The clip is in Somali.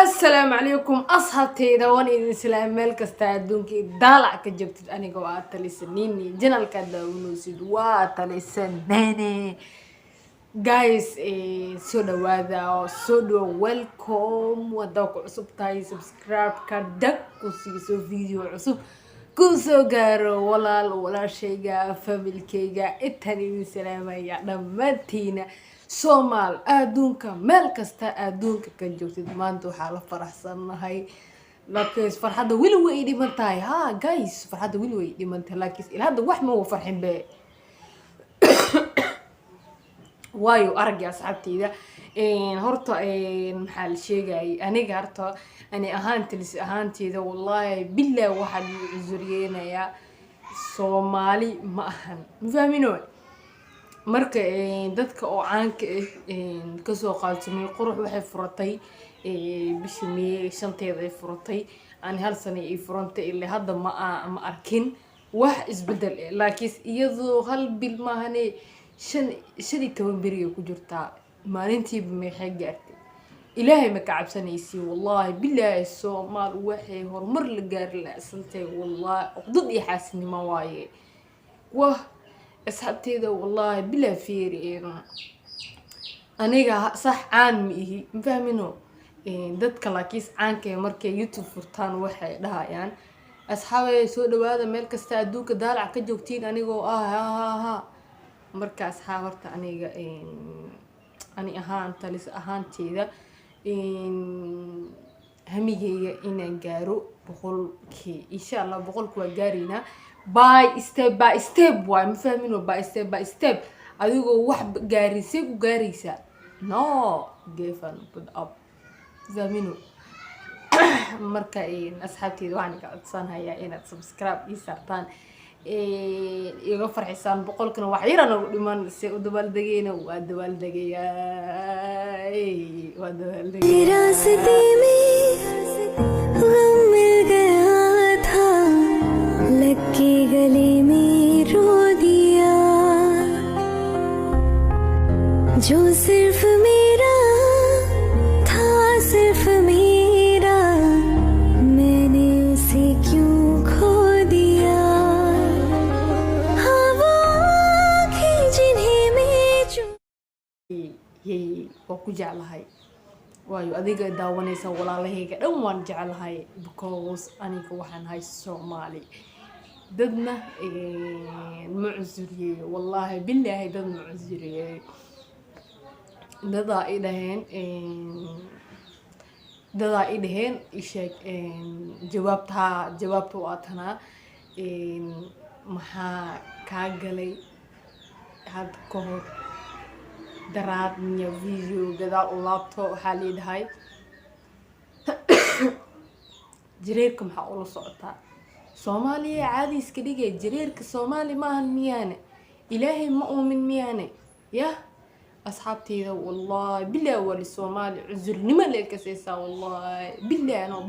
السلام عليكم أصحابتي دوان إذا سلام ملك استعدونك دالع كجبت أنا قوات لسنيني جنال كذا ونوسيد وات لسنيني guys سودا وذا سودا welcome وداك عصب تاي سبسكرايب كدك وسيسو فيديو عصب كوسو جارو ولا شيء فاميلكيجا التاني سلام يا دمتينا Soomaal adduunka meel kasta adduunka ka joogtid maanta waxaa la faraxsanahay laakiin farxadda wili way dhiman tahay guys farxadda wili way dhiman tahay laakiin ilaa hadda wax ma farxin be waayo aragga asxaabteyda horta maxaa la sheegay aniga horta ani ahaanteyda wallahi billahi waxaan cuzuriyeenayaa Soomaali ma ahan fahmino marka dadka oo caanka ka soo qaadsamay qurux waxay furatay bishii May 5 ay furatay aan hal sano ay furantay ilaa hadda ma arkin wax isbedel laakiin iyadoo hal bil maahane 15 beri ku jirtaa maalintii maxay gaartay ilaahay ma ka cabsanaysi wallahi billahi Soomaal waxay horumar la gaar la santay wallahi uqdad iyo xaasinimo waaye wah asxaabteyda wallahi bila fiiri aniga sax aan mihi fahmino dadka laakiis caanka markay YouTube furtaan waxay dhahayaan asxaabay soo dhawaada meel kasta adduunka daalac ka joogtiin anigoo marka asxaab horta aniga ani ahaan talis ahaanteyda hamigeyga inaan gaaro 100k insha Allah 100k waa gaarina by step why ma fahmino by step adigoo wax gaarisay ku gaaraysa no give up fahmino marka asxaabteyda waxaan ka codsanayaa inaad subscribe ii saartaan iga farxisaan 100kana wax yar aan u dhiman si u dabaaldegayna waa dabaaldegay जो सिर्फ मेरा था सिर्फ मेरा मैंने उसे क्यों खो दिया हवा की जिन्हें मैं waa ku jeclahay waayo adiga daawanaysa walaalahayga dhan waan jeclahay because aniga waxaan hay Soomaali dadna ma cusuriye wallahi billahi dad ma cusuriye dadaa idaheen isheeg jawaabta waa tanaa maxaa kaa galay had ka hor daraad miya video gadaal u laabto waxaa leedahay jireerka maxaa ula socotaa Soomaaliya caadi iska dhigay jireerka Soomaali ma ahan miyaane ilaahay ma uumin miyaane أصحابتي والله بالله والصومال عذر نما لك سيسا والله بالله أنا